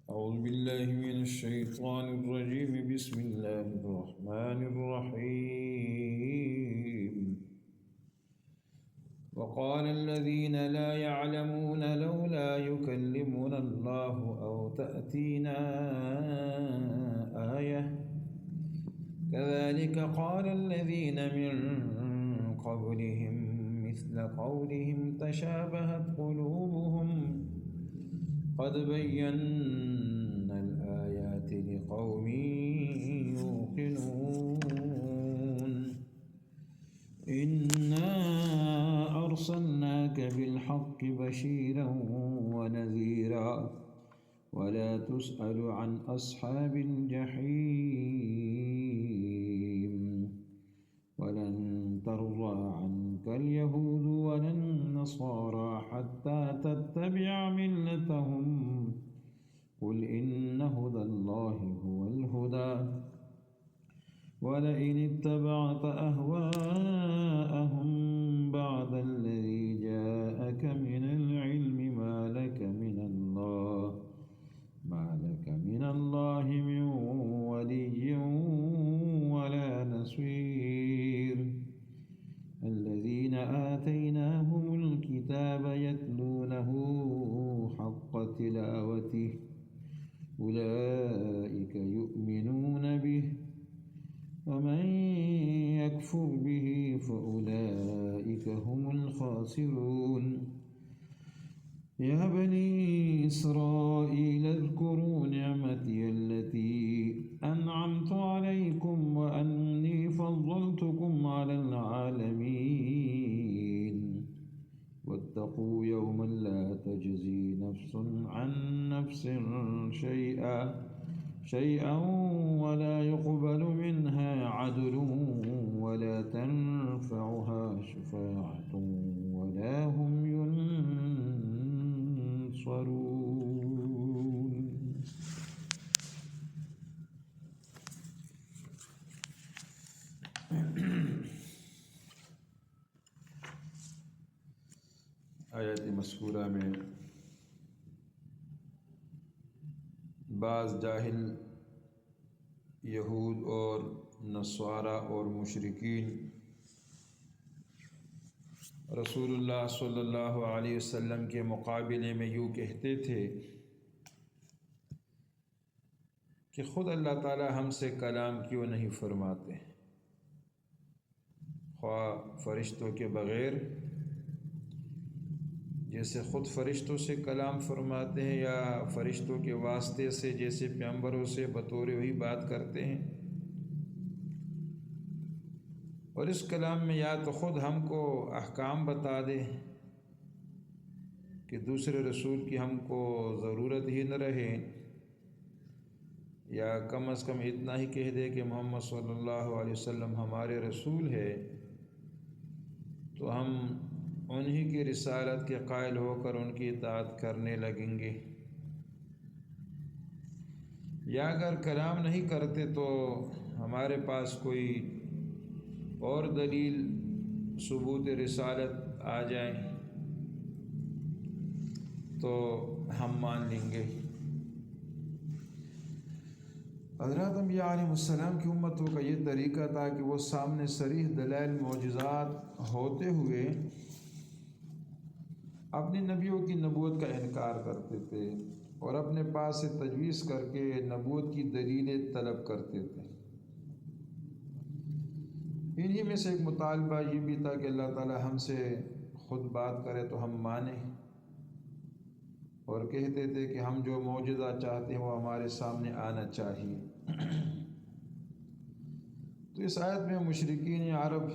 أعوذ بالله من الشيطان الرجيم بسم الله الرحمن الرحيم وقال الذين لا يعلمون لولا يكلمنا الله أو تأتينا آية كذلك قال الذين من قبلهم مثل قولهم تشابهت قلوبهم قد بينا الآيات لقوم يوقنون إنا أرسلناك بالحق بشيرا ونذيرا ولا تسأل عن أصحاب الجحيم ولن ترضى عنك اليهود ولا النصارى حتى تتبع ملتهم قل إن هدى الله هو الهدى ولئن اتبعت أهواءهم بعد الذي جاءك من العلم ما لك من الله من ولي ولا نصير الذين آتيناهم الكتاب يتلونه حق تلاوته أولئك يؤمنون به ومن يكفر به فأولئك هم الخاسرون يا بني إسرائيل اذكروا نعمتي التي أنعمت عليكم وأني فضلتكم على العالمين واتقوا يوما لا تجزي نفس عن نفس شيئا ولا يقبل منها عدل ولا تنفعها شفاعة ولا هم ينصرون. آیت مذکورہ میں بعض جاہل یہود اور نصارہ اور مشرکین رسول اللہ صلی اللہ علیہ وسلم کے مقابلے میں یوں کہتے تھے کہ خود اللہ تعالی ہم سے کلام کیوں نہیں فرماتے، خواہ فرشتوں کے بغیر، جیسے خود فرشتوں سے کلام فرماتے ہیں، یا فرشتوں کے واسطے سے جیسے پیغمبروں سے بطور وہی بات کرتے ہیں۔ اور اس کلام میں یا تو خود ہم کو احکام بتا دے کہ دوسرے رسول کی ہم کو ضرورت ہی نہ رہے، یا کم از کم اتنا ہی کہہ دے کہ محمد صلی اللہ علیہ وسلم ہمارے رسول ہے، تو ہم انہی کی رسالت کے قائل ہو کر ان کی اطاعت کرنے لگیں گے، یا اگر کلام نہیں کرتے تو ہمارے پاس کوئی اور دلیل ثبوت رسالت آ جائیں تو ہم مان لیں گے۔ حضرات انبیاء علیہ السلام کی امتوں کا یہ طریقہ تھا کہ وہ سامنے صریح دلائل معجزات ہوتے ہوئے اپنی نبیوں کی نبوت کا انکار کرتے تھے اور اپنے پاس سے تجویز کر کے نبوت کی دلیلیں طلب کرتے تھے۔ انہی میں سے ایک مطالبہ یہ بھی تھا کہ اللہ تعالی ہم سے خود بات کرے تو ہم مانیں، اور کہتے تھے کہ ہم جو معجزہ چاہتے ہیں وہ ہمارے سامنے آنا چاہیے۔ تو اس آیت میں مشرکین عرب،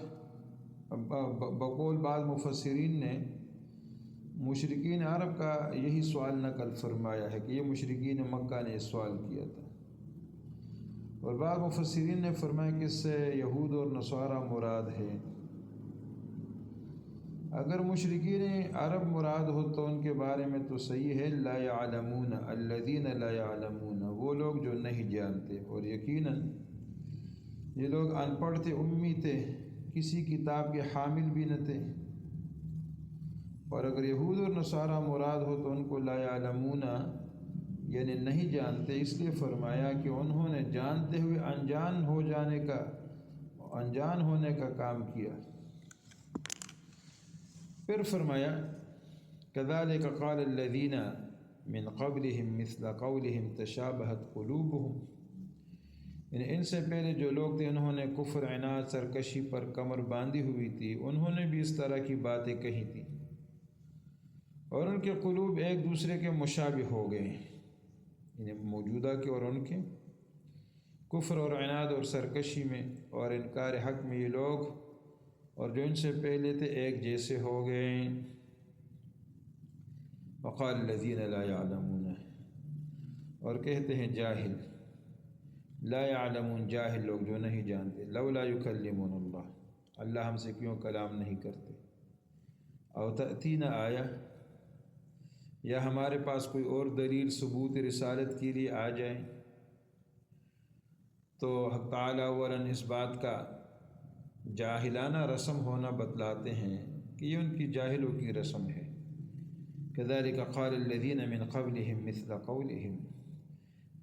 بقول بعض مفسرین نے مشرکین عرب کا یہی سوال نقل فرمایا ہے کہ یہ مشرکین مکہ نے سوال کیا تھا، اور بعض مفسرین نے فرمایا کہ اس سے یہود اور نصارہ مراد ہے۔ اگر مشرکین عرب مراد ہو تو ان کے بارے میں تو صحیح ہے، لا يعلمون الذین لا يعلمون، وہ لوگ جو نہیں جانتے، اور یقیناً یہ لوگ ان پڑھ تھے، امی تھے، کسی کتاب کے حامل بھی نہ تھے۔ اور اگر یہود اور نصارہ مراد ہو تو ان کو لا یعلمون یعنی نہیں جانتے، اس لیے فرمایا کہ انہوں نے جانتے ہوئے انجان ہونے کا کام کیا۔ پھر فرمایا كذلك قال الذين من قبلهم مثل قولهم تشابهت قلوبهم، یعنی ان سے پہلے جو لوگ تھے انہوں نے کفر، عناد، سرکشی پر کمر باندھی ہوئی تھی، انہوں نے بھی اس طرح کی باتیں کہی تھیں اور ان کے قلوب ایک دوسرے کے مشابہ ہو گئے، یعنی موجودہ کے اور ان کے کفر اور عناد اور سرکشی میں اور انکار حق میں یہ لوگ اور جو ان سے پہلے تھے ایک جیسے ہو گئے۔ وقال الذین لا يعلمون، اور کہتے ہیں جاہل، لا يعلمون جاہل لوگ جو نہیں جانتے، لولا يكلمون اللہ، اللہ ہم سے کیوں کلام نہیں کرتے، او تأتینا آیہ، یا ہمارے پاس کوئی اور دلیل ثبوت رسالت کے لیے آ جائے۔ تو حق تعالیٰ اولاً اس بات کا جاہلانہ رسم ہونا بتلاتے ہیں کہ یہ ان کی جاہلوں کی رسم ہے۔ كذلك قال الذين من قبلهم مثل قولهم،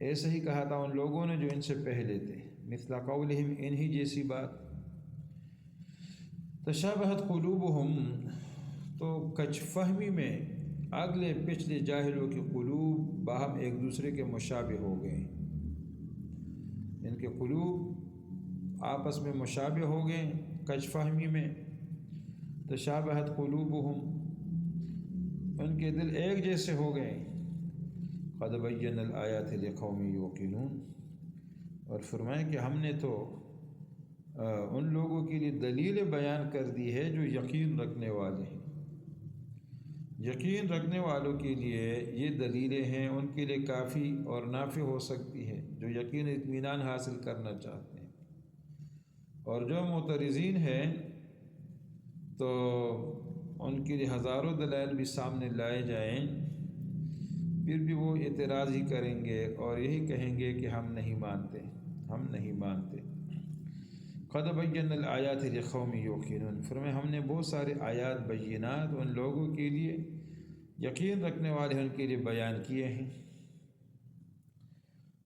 ایسے ہی کہا تھا ان لوگوں نے جو ان سے پہلے تھے، مثل قولهم انہی جیسی بات۔ تشابہت قلوبهم، تو کچ فہمی میں اگلے پچھلے جاہلوں کے قلوب باہم ایک دوسرے کے مشابہ ہو گئے، ان کے قلوب آپس میں مشابہ ہو گئے کچ فہمی میں۔ تشابہت قلوبهم، ان کے دل ایک جیسے ہو گئے۔ قد بینا الآیات لقوم یوقنون، اور فرمائے کہ ہم نے تو ان لوگوں کے لیے دلیل بیان کر دی ہے جو یقین رکھنے والے ہیں۔ یقین رکھنے والوں کے لیے یہ دلیلیں ہیں، ان کے لیے کافی اور نافع ہو سکتی ہے جو یقین اطمینان حاصل کرنا چاہتے ہیں۔ اور جو معترضین ہیں تو ان کے لیے ہزاروں دلائل بھی سامنے لائے جائیں، پھر بھی وہ اعتراض ہی کریں گے اور یہی کہیں گے کہ ہم نہیں مانتے۔ قد بینا الآیات لقوم یوقنون، فرمائے ہم نے بہت سارے آیات بینات ان لوگوں کے لیے یقین رکھنے والے ہیں ان کے لیے بیان کیے ہیں۔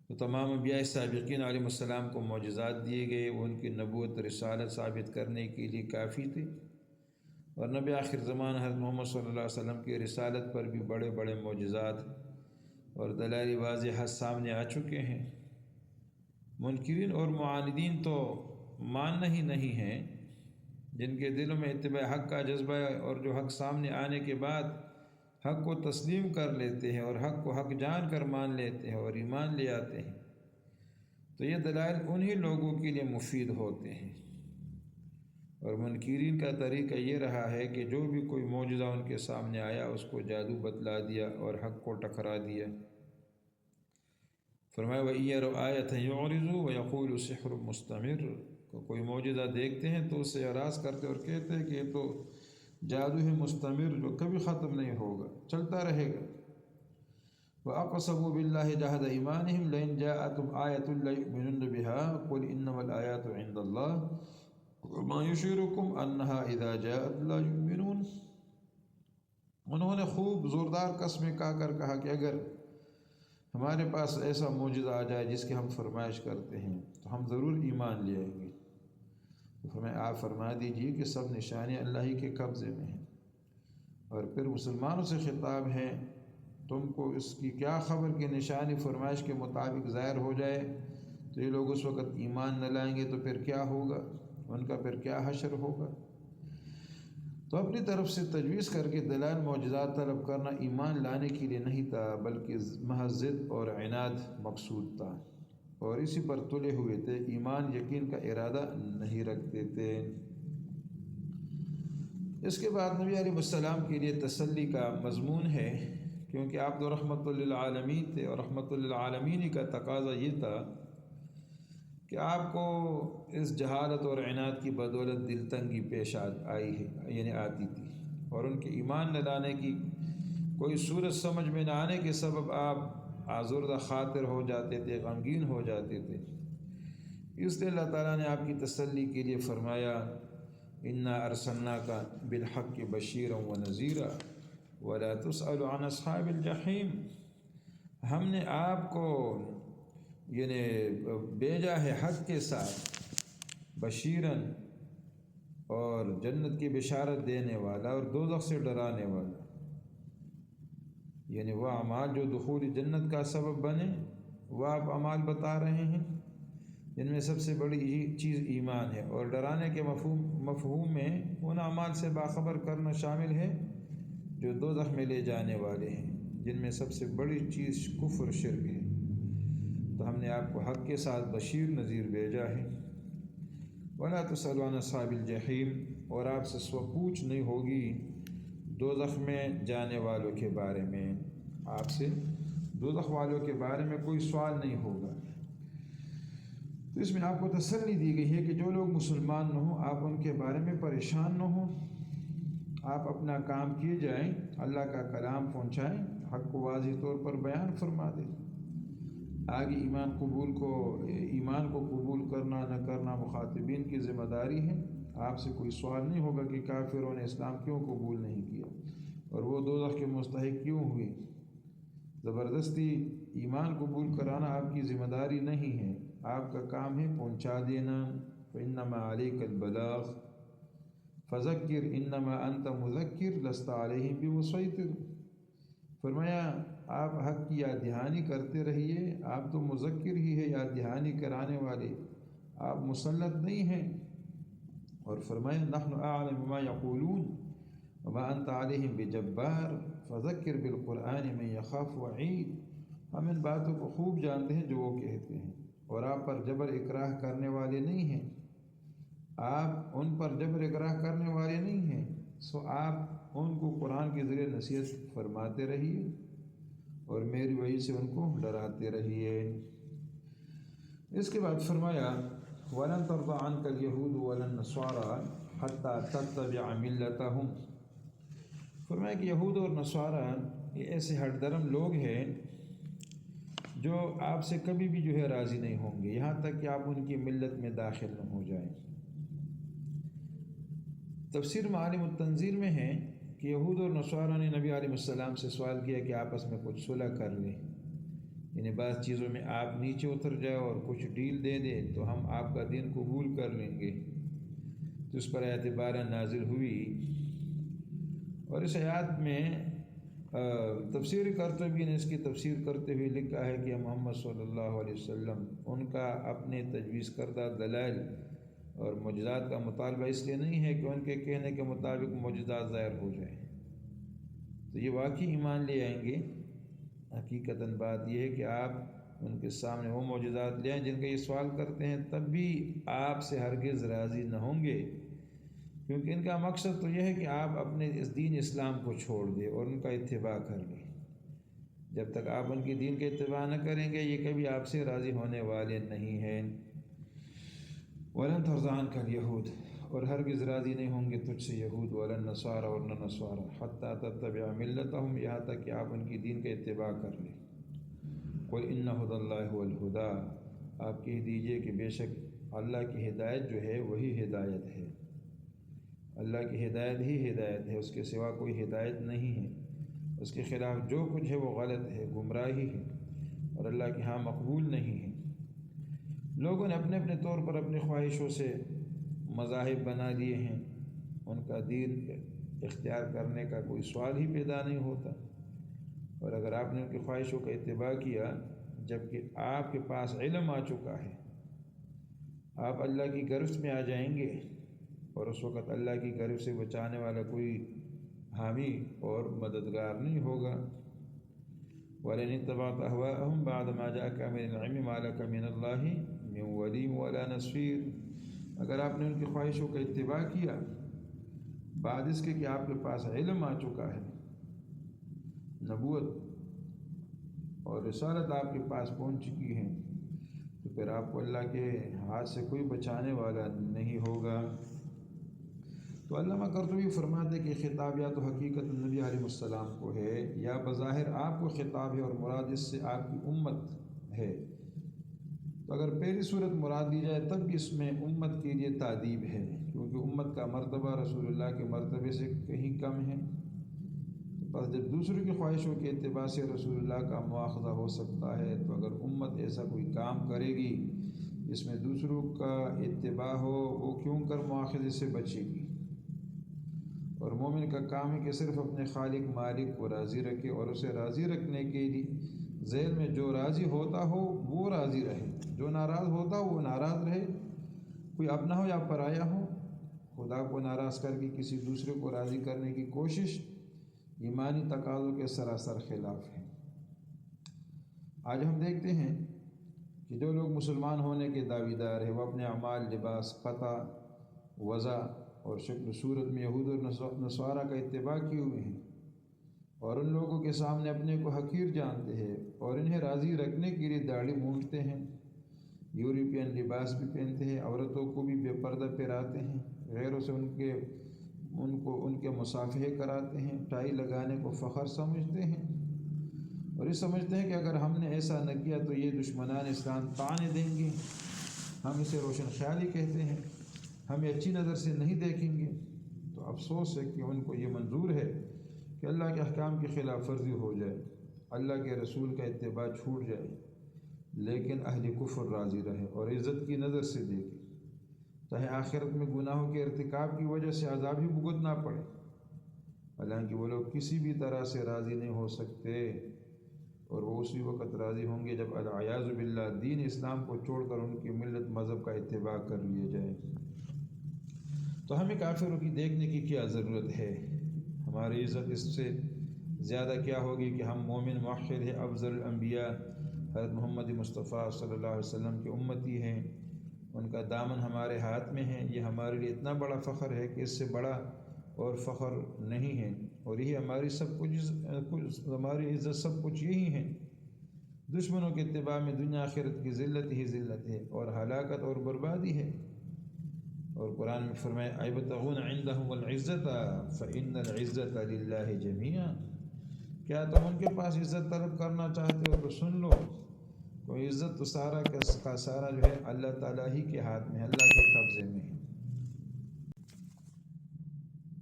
تو تمام انبیاء سابقین علیہ السلام کو معجزات دیے گئے، وہ ان کی نبوت رسالت ثابت کرنے کے لیے کافی تھے، اور نبی آخر زمان حضرت محمد صلی اللہ علیہ وسلم کی رسالت پر بھی بڑے بڑے معجزات اور دلائل واضح سامنے آ چکے ہیں۔ منکرین اور معاندین تو ماننا ہی نہیں ہیں، جن کے دلوں میں اتباع حق کا جذبہ ہے اور جو حق سامنے آنے کے بعد حق کو تسلیم کر لیتے ہیں اور حق کو حق جان کر مان لیتے ہیں اور ایمان لے آتے ہیں، تو یہ دلائل انہی لوگوں کے لیے مفید ہوتے ہیں۔ اور منکرین کا طریقہ یہ رہا ہے کہ جو بھی کوئی معجزہ ان کے سامنے آیا اس کو جادو بتلا دیا اور حق کو ٹکرا دیا۔ فرمایا وَإِن يَرَوْا آیَةً يُعْرِضُوا وَيَقُولُوا سِحْرٌ مُسْتَمِرٌ، کوئی معجزہ دیکھتے ہیں تو اس سے اعراض کرتے اور کہتے ہیں کہ یہ تو جادو ہے مستمر جو کبھی ختم نہیں ہوگا، چلتا رہے گا۔ وَأَقْسَمُوا بِاللَّهِ جَهْدَ أَيْمَانِهِمْ لَئِنْ جَاءَتْهُمْ آیَةٌ لَّيُؤْمِنُنَّ بِهَا قُلْ إِنَّمَا الْآيَاتُ عِندَ اللَّهِ وَمَا يُشْعِرُكُمْ أَنَّهَا إِذَا جَاءَتْ لَا يُؤْمِنُونَ، انہوں نے خوب زوردار قسمیں کہا کہ اگر ہمارے پاس ایسا معجزہ آ جائے جس کی ہم فرمائش کرتے ہیں تو ہم ضرور ایمان لے آئیں گے۔ تو فرمایا آپ فرما دیجئے کہ سب نشانیاں اللہ ہی کے قبضے میں ہیں، اور پھر مسلمانوں سے خطاب ہے تم کو اس کی کیا خبر کہ نشانی فرمائش کے مطابق ظاہر ہو جائے تو یہ لوگ اس وقت ایمان نہ لائیں گے تو پھر کیا ہوگا، ان کا پھر کیا حشر ہوگا۔ تو اپنی طرف سے تجویز کر کے دلائل معجزات طلب کرنا ایمان لانے کے لیے نہیں تھا بلکہ محض ضد اور عناد مقصود تھا، اور اسی پر تلے ہوئے تھے، ایمان یقین کا ارادہ نہیں رکھتے تھے۔ اس کے بعد نبی علیہ السلام کے لیے تسلی کا مضمون ہے، کیونکہ آپ تو رحمت للعالمین تھے، اور رحمت للعالمین کا تقاضا یہ تھا کہ آپ کو اس جہالت اور عناد کی بدولت دل تنگی پیش آئی ہے، یعنی آتی تھی، اور ان کے ایمان نہ لانے کی کوئی صورت سمجھ میں نہ آنے کے سبب آپ آزردہ خاطر ہو جاتے تھے، غمگین ہو جاتے تھے۔ اس لیے اللہ تعالیٰ نے آپ کی تسلی کے لیے فرمایا اِنَّا أَرْسَلْنَاكَ بِالْحَقِّ بَشِيرًا وَنَذِيرًا وَلَا تُسْأَلُ عَنْ أَصْحَابِ الْجَحِيمِ، ہم نے آپ کو یعنی بھیجا ہے حق کے ساتھ بشیرن اور جنت کی بشارت دینے والا اور دوزخ سے ڈرانے والا، یعنی وہ اعمال جو دخول جنت کا سبب بنے وہ آپ اعمال بتا رہے ہیں، جن میں سب سے بڑی چیز ایمان ہے، اور ڈرانے کے مفہوم میں ان اعمال سے باخبر کرنا شامل ہے جو دوزخ میں لے جانے والے ہیں، جن میں سب سے بڑی چیز کفر شرک ہے۔ تو ہم نے آپ کو حق کے ساتھ بشیر نذیر بھیجا ہے۔ وَلَا تُسْأَلُ عَنْ أَصْحَابِ الْجَحِيمِ، اور آپ سے پوچھ نہیں ہوگی دوزخ میں جانے والوں کے بارے میں، آپ سے دوزخ والوں کے بارے میں کوئی سوال نہیں ہوگا۔ تو اس میں آپ کو تسلی دی گئی ہے کہ جو لوگ مسلمان نہ ہوں آپ ان کے بارے میں پریشان نہ ہوں، آپ اپنا کام کیے جائیں، اللہ کا کلام پہنچائیں، حق کو واضح طور پر بیان فرما دیں۔ آگے ایمان کو قبول کرنا نہ کرنا مخاطبین کی ذمہ داری ہے۔ آپ سے کوئی سوال نہیں ہوگا کہ کافروں نے اسلام کیوں قبول نہیں کیا اور وہ دوزخ کے مستحق کیوں ہوئے۔ زبردستی ایمان قبول کرانا آپ کی ذمہ داری نہیں ہے، آپ کا کام ہے پہنچا دینا۔ فإنما عليك البلاغ فذكر انما انت مذکر لست علیہم بمسیطر۔ فرمایا آپ حق کی یاد دہانی کرتے رہیے، آپ تو مذکر ہی ہے، یاد دہانی کرانے والے، آپ مسلط نہیں ہیں۔ اور فرمایا نحن اعلم بما یقولون وما انت علیہم بجبار فذکر بالقرآن من یخاف وعید۔ ہم ان باتوں کو خوب جانتے ہیں جو وہ کہتے ہیں، اور آپ پر جبر اکراہ کرنے والے نہیں ہیں، آپ ان پر جبر اکراہ کرنے والے نہیں ہیں، سو آپ ان کو قرآن کے ذریعے نصیحت فرماتے رہیے اور میری وحی سے ان کو ڈراتے رہیے۔ اس کے بعد فرمایا وَلَن تَرْضَىٰ عَنْكَ الْيَهُودُ وَلَا النَّصَارَىٰ حَتَّىٰ تَتَّبِعَ مِلَّتَهُمْ۔ فرمایا کہ یہود اور نصارہ یہ ایسے ہٹ درم لوگ ہیں جو آپ سے کبھی بھی جو ہے راضی نہیں ہوں گے یہاں تک کہ آپ ان کی ملت میں داخل نہ ہو جائیں۔ تفسیر معالم التنزیل میں ہے کہ یہود اور نصارہ نے نبی علیہ السلام سے سوال کیا کہ آپس میں کچھ صلح کر لیں، یعنی بعض چیزوں میں آپ نیچے اتر جائے اور کچھ ڈیل دے دیں تو ہم آپ کا دین قبول کر لیں گے۔ تو اس پر آیت بارہ نازل ہوئی، اور اس آیات میں تفسیر قرطبی نے اس کی تفسیر کرتے ہوئے لکھا ہے کہ محمد صلی اللہ علیہ وسلم ان کا اپنے تجویز کردہ دلائل اور معجزات کا مطالبہ اس لیے نہیں ہے کہ ان کے کہنے کے مطابق معجزات ظاہر ہو جائیں، تو یہ واقعی ایمان لے آئیں گے۔ حقیقتاً بات یہ ہے کہ آپ ان کے سامنے وہ معجزات لے آئیں جن کا یہ سوال کرتے ہیں، تب بھی آپ سے ہرگز راضی نہ ہوں گے، کیونکہ ان کا مقصد تو یہ ہے کہ آپ اپنے اس دین اسلام کو چھوڑ دیں اور ان کا اتباع کر لیں۔ جب تک آپ ان کی دین کے اتباع نہ کریں گے یہ کبھی آپ سے راضی ہونے والے نہیں ہیں۔ وَلَن تَرْضَىٰ عَنْكَ الْيَهُودُ، اور ہرگز راضی نہیں ہوں گے تجھ سے یہود، وَلَا النَّصَارَىٰ، اور نہ نصارہ، حَتَّىٰ تَتَّبِعَ مِلَّتَهُمْ، یہاں تک کہ آپ ان کی دین کا اتباع کر لیں۔ قُلْ إِنَّ هُدَى اللَّهِ هُوَ الْهُدَىٰ، آپ کہہ دیجئے کہ بے شک اللہ کی ہدایت جو ہے وہی ہدایت ہے، اللہ کی ہدایت ہی ہدایت ہے، اس کے سوا کوئی ہدایت نہیں ہے، اس کے خلاف جو کچھ ہے وہ غلط ہے، گمراہی ہے، اور اللہ کے ہاں مقبول نہیں ہے۔ لوگوں نے اپنے اپنے طور پر اپنی خواہشوں سے مذاہب بنا لیے ہیں، ان کا دین اختیار کرنے کا کوئی سوال ہی پیدا نہیں ہوتا، اور اگر آپ نے ان کی خواہشوں کا اتباع کیا جبکہ آپ کے پاس علم آ چکا ہے، آپ اللہ کی گرفت میں آ جائیں گے، اور اس وقت اللہ کی گرفت سے بچانے والا کوئی حامی اور مددگار نہیں ہوگا۔ وَلَئِنِ اتَّبَعْتَ أَهْوَاءَهُمْ بَعْدَ مَا جَاءَكَ مِنَ الْعِلْمِ مَا لَكَ مِنَ اللَّهِ مِنْ وَلِيٍّ وَلَا نَصِيرٍ، اگر آپ نے ان کی خواہشوں کا اتباع کیا بعد اس کے کہ آپ کے پاس علم آ چکا ہے، نبوت اور رسالت آپ کے پاس پہنچ چکی ہے، تو پھر آپ کو اللہ کے ہاتھ سے کوئی بچانے والا نہیں ہوگا۔ تو علامہ قرطبی فرماتے کہ خطاب یا تو حقیقت نبی علیہ السلام کو ہے یا بظاہر آپ کو خطاب ہے، اور مراد اس سے آپ کی امت ہے۔ تو اگر پہلی صورت مراد لی جائے تب بھی اس میں امت کے لیے تادیب ہے، کیونکہ امت کا مرتبہ رسول اللہ کے مرتبے سے کہیں کم ہے۔ بس جب دوسروں کی خواہشوں کے اتباع سے رسول اللہ کا مواخذہ ہو سکتا ہے، تو اگر امت ایسا کوئی کام کرے گی جس میں دوسروں کا اتباع ہو، وہ کیوں کر مواخذے سے بچے گی؟ اور مومن کا کام ہے کہ صرف اپنے خالق مالک کو راضی رکھے، اور اسے راضی رکھنے کے لیے ذیل میں جو راضی ہوتا ہو وہ راضی رہے، جو ناراض ہوتا ہو وہ ناراض رہے، کوئی اپنا ہو یا پرایا ہو۔ خدا کو ناراض کر کے کسی دوسرے کو راضی کرنے کی کوشش ایمانی تقاضوں کے سراسر خلاف ہے۔ آج ہم دیکھتے ہیں کہ جو لوگ مسلمان ہونے کے دعوی دار ہیں، وہ اپنے اعمال، لباس، پتہ، وضع اور شکل و صورت میں یہود اور نصارہ کا اتباع کیے ہوئے ہیں، اور ان لوگوں کے سامنے اپنے کو حقیر جانتے ہیں اور انہیں راضی رکھنے کے لیے داڑھی مونڈتے ہیں، یورپین لباس بھی پہنتے ہیں، عورتوں کو بھی بے پردہ پہراتے ہیں، غیروں سے ان کے مصافحے کراتے ہیں، ٹائی لگانے کو فخر سمجھتے ہیں، اور یہ سمجھتے ہیں کہ اگر ہم نے ایسا نہ کیا تو یہ دشمنان اسلام طعنے دیں گے، ہم اسے روشن خیالی کہتے ہیں، ہمیں اچھی نظر سے نہیں دیکھیں گے۔ تو افسوس ہے کہ ان کو یہ منظور ہے کہ اللہ کے احکام کی خلاف ورزی ہو جائے، اللہ کے رسول کا اتباع چھوٹ جائے، لیکن اہل کفر راضی رہے اور عزت کی نظر سے دیکھے، چاہے آخرت میں گناہوں کے ارتکاب کی وجہ سے عذاب ہی بھگتنا پڑے۔ حالانکہ وہ لوگ کسی بھی طرح سے راضی نہیں ہو سکتے، اور وہ اسی وقت راضی ہوں گے جب العیاذ باللہ دین اسلام کو چھوڑ کر ان کی ملت مذہب کا اتباع کر لیا جائے۔ تو ہمیں کافروں کی دیکھنے کی کیا ضرورت ہے؟ ہماری عزت اس سے زیادہ کیا ہوگی کہ ہم مومن موحد ہیں، افضل الانبیاء حضرت محمد مصطفیٰ صلی اللہ علیہ وسلم کے امتی ہیں، ان کا دامن ہمارے ہاتھ میں ہے۔ یہ ہمارے لیے اتنا بڑا فخر ہے کہ اس سے بڑا اور فخر نہیں ہے، اور یہی ہماری عزت سب کچھ یہی ہے۔ دشمنوں کے اتباع میں دنیا آخرت کی ذلت ہی ذلت ہے اور ہلاکت اور بربادی ہے۔ اور قرآن میں فرمایا ایبتغون عندهم العزت فإن العزت للہ جمیعا، کیا تم ان کے پاس عزت طلب کرنا چاہتے ہو تو سن لو، تو عزت تو سارا کا سارا جو ہے اللہ تعالیٰ ہی کے ہاتھ میں، اللہ کے قبضے میں ہے۔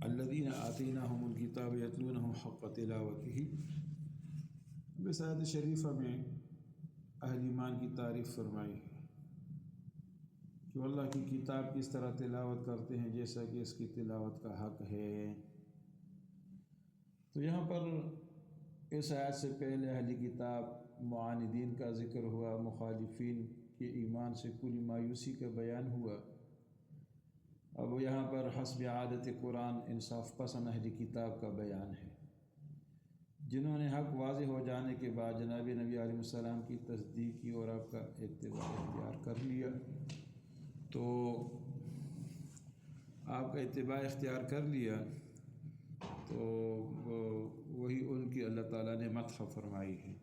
الذین آتیناہم الکتاب یتلونہ حق تلاوتہ، اس آیت شریفہ میں اہل ایمان کی تعریف فرمائی ہے کہ وہ اللہ کی کتاب کس طرح تلاوت کرتے ہیں جیسا کہ اس کی تلاوت کا حق ہے۔ تو یہاں پر اس آیت سے پہلے اہل کتاب معاندین کا ذکر ہوا، مخالفین کے ایمان سے پوری مایوسی کا بیان ہوا۔ اب یہاں پر حسب عادت قرآن انصاف پسند اہل کتاب کا بیان ہے، جنہوں نے حق واضح ہو جانے کے بعد جناب نبی علیہ السلام کی تصدیق کی اور آپ کا اتباع اختیار کر لیا۔ تو آپ کا اتباع اختیار کر لیا تو وہی ان کی اللہ تعالیٰ نے مدح فرمائی ہے،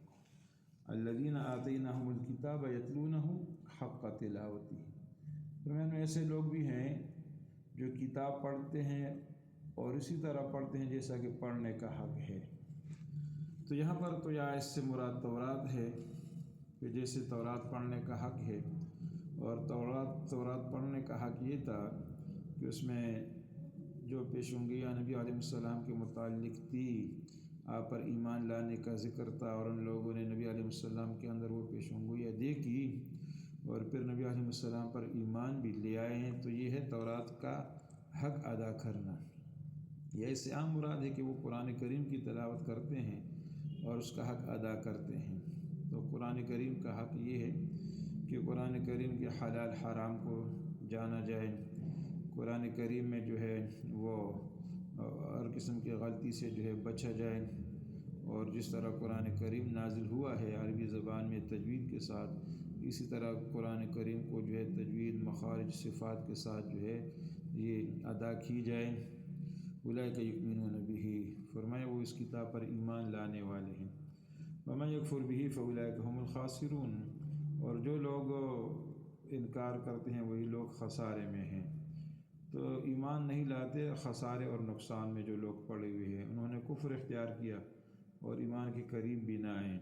الذین آتیناہم الکتاب یتلونہ حق تلاوتہ۔ فرمایا ایسے لوگ بھی ہیں جو کتاب پڑھتے ہیں اور اسی طرح پڑھتے ہیں جیسا کہ پڑھنے کا حق ہے۔ تو یہاں پر تو یا اس سے مراد تورات ہے کہ جیسے تورات پڑھنے کا حق ہے، اور تورات پڑھنے کا حق یہ تھا کہ اس میں جو پیشنگیاں نبی علیہ السلام کے متعلق تھی، آپ پر ایمان لانے کا ذکر تھا، اور ان لوگوں نے نبی علیہ السلام کے اندر وہ پیشنگویاں دیکھی اور پھر نبی علیہ السلام پر ایمان بھی لے آئے ہیں۔ تو یہ ہے تورات کا حق ادا کرنا۔ یہ اس سے عام مراد ہے کہ وہ قرآن کریم کی تلاوت کرتے ہیں اور اس کا حق ادا کرتے ہیں۔ تو قرآن کریم کا حق یہ ہے کہ قرآن کریم کے حلال حرام کو جانا جائے، قرآن کریم میں جو ہے وہ ہر قسم کی غلطی سے جو ہے بچا جائے، اور جس طرح قرآن کریم نازل ہوا ہے عربی زبان میں تجوید کے ساتھ، اسی طرح قرآن کریم کو جو ہے تجوید، مخارج، صفات کے ساتھ جو ہے یہ ادا کی جائے۔ اولئک یؤمنون بہ، فرمایا وہ اس کتاب پر ایمان لانے والے ہیں۔ ومن یکفر بہ فاولئک هم الخاسرون، اور جو لوگ انکار کرتے ہیں وہی لوگ خسارے میں ہیں۔ تو ایمان نہیں لاتے، خسارے اور نقصان میں جو لوگ پڑے ہوئے ہیں، انہوں نے کفر اختیار کیا اور ایمان کے قریب بھی نہ آئے،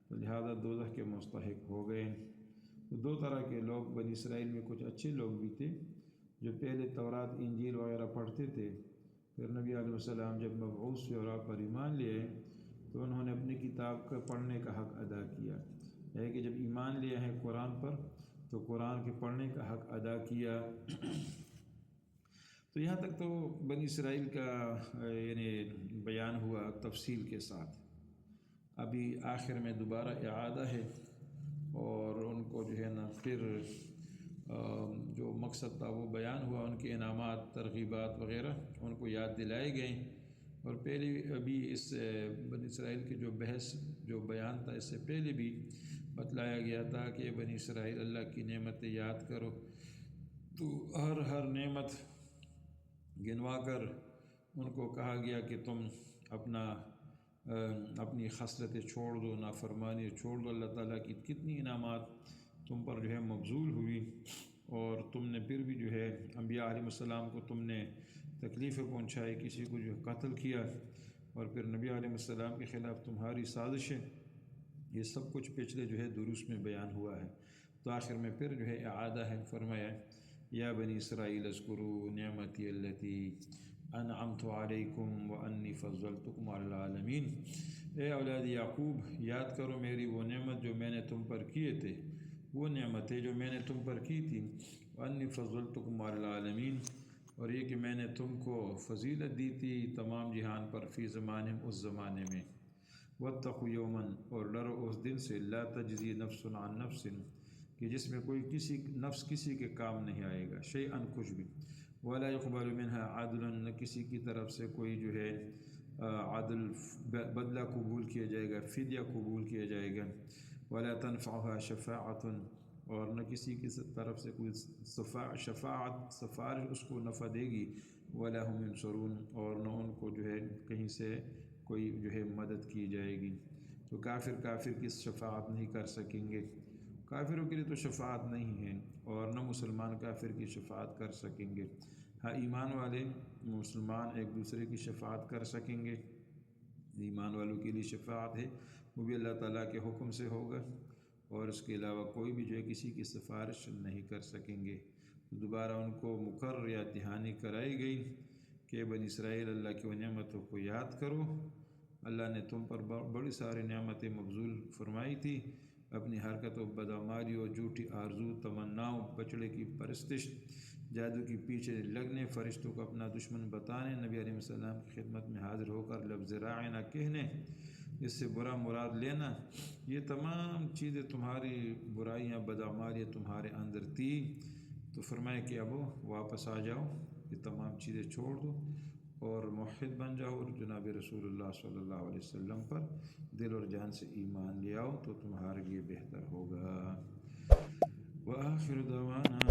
تو لہذا دوزخ کے مستحق ہو گئے۔ تو دو طرح کے لوگ بنی اسرائیل میں کچھ اچھے لوگ بھی تھے جو پہلے تورات، انجیل وغیرہ پڑھتے تھے، پھر نبی علیہ السلام جب مبعوث ہوئے اور آپ پر ایمان لے آئے تو انہوں نے اپنی کتاب کا پڑھنے کا حق ادا کیا، ہے کہ جب ایمان لے آئے قرآن پر تو قرآن کے پڑھنے کا حق ادا کیا۔ تو یہاں تک تو بنی اسرائیل کا یعنی بیان ہوا تفصیل کے ساتھ۔ ابھی آخر میں دوبارہ اعادہ ہے اور ان کو جو ہے نا پھر جو مقصد تھا وہ بیان ہوا، ان کے انعامات، ترغیبات وغیرہ ان کو یاد دلائے گئے۔ اور پہلے ابھی اس بنی اسرائیل کی جو بحث جو بیان تھا اس سے پہلے بھی بتلایا گیا تھا کہ بنی اسرائیل اللہ کی نعمتیں یاد کرو، تو ہر نعمت گنوا کر ان کو کہا گیا کہ تم اپنی خصلتیں چھوڑ دو، نافرمانی چھوڑ دو۔ اللہ تعالیٰ کی کتنی انعامات تم پر جو ہے مبذول ہوئی، اور تم نے پھر بھی جو ہے انبیاء علیہ السلام کو تم نے تکلیفیں پہنچائی، کسی کو جو ہے قتل کیا، اور پھر نبی علیہ السلام کے خلاف تمہاری سازشیں، یہ سب کچھ پچھلے جو ہے دروس میں بیان ہوا ہے۔ تو آخر میں پھر جو ہے اعادہ ہے، فرمایا یا بنی اسرائیل اذکروا نعمتی التی انعمت علیکم وانی فضلتکم علی العالمین، اے اولاد یعقوب یاد کرو میری وہ نعمت جو میں نے تم پر کیے تھے، وہ نعمتیں جو میں نے تم پر کی تھی، وانی فضلتکم علی العالمین، اور یہ کہ میں نے تم کو فضیلت دی تھی تمام جہان پر، فی زمانہم اس زمانے میں، واتقوا یوما اور ڈرو اس دن سے، لا تجزی نفس عن نفس کہ جس میں کوئی نفس کسی کے کام نہیں آئے گا، شیئا کچھ بھی، ولا يقبل منها عدل نہ کسی کی طرف سے کوئی جو ہے عدل بدلہ قبول کیا جائے گا، فدیہ قبول کیا جائے گا، ولا تنفعها شفاعت اور نہ کسی کی طرف سے کوئی شفاعت سفارش اس کو نفع دے گی، ولا هم ينصرون اور نہ ان کو جو ہے کہیں سے کوئی جو ہے مدد کی جائے گی۔ تو کافر کی شفاعت نہیں کر سکیں گے، کافروں کے لیے تو شفاعت نہیں ہے، اور نہ مسلمان کافر کی شفاعت کر سکیں گے۔ ہاں ایمان والے مسلمان ایک دوسرے کی شفاعت کر سکیں گے، ایمان والوں کے لیے شفاعت ہے، وہ بھی اللہ تعالیٰ کے حکم سے ہوگا، اور اس کے علاوہ کوئی بھی جو ہے کسی کی سفارش نہیں کر سکیں گے۔ تو دوبارہ ان کو مقرر یا دہانی کرائی گئی کہ بنی اسرائیل اللہ کی نعمتوں کو یاد کرو، اللہ نے تم پر بڑی ساری نعمتیں مبذول فرمائی تھی، اپنی حرکتوں، بدعمالیوں، جھوٹی آرزو، تمناؤں، بچڑے کی پرستش، جادو کی پیچھے لگنے، فرشتوں کو اپنا دشمن بتانے، نبی علیہ السلام کی خدمت میں حاضر ہو کر لفظ راعنا کہنے، اس سے برا مراد لینا، یہ تمام چیزیں تمہاری برائیاں، بدعمالیاں تمہارے اندر تھی۔ تو فرمائے کہ اب واپس آ جاؤ، یہ تمام چیزیں چھوڑ دو اور موحد بن جاؤ، اور جناب رسول اللہ صلی اللہ علیہ وسلم پر دل اور جان سے ایمان لے آؤ، تو تمہارے لیے بہتر ہوگا۔ وآخر دعوانا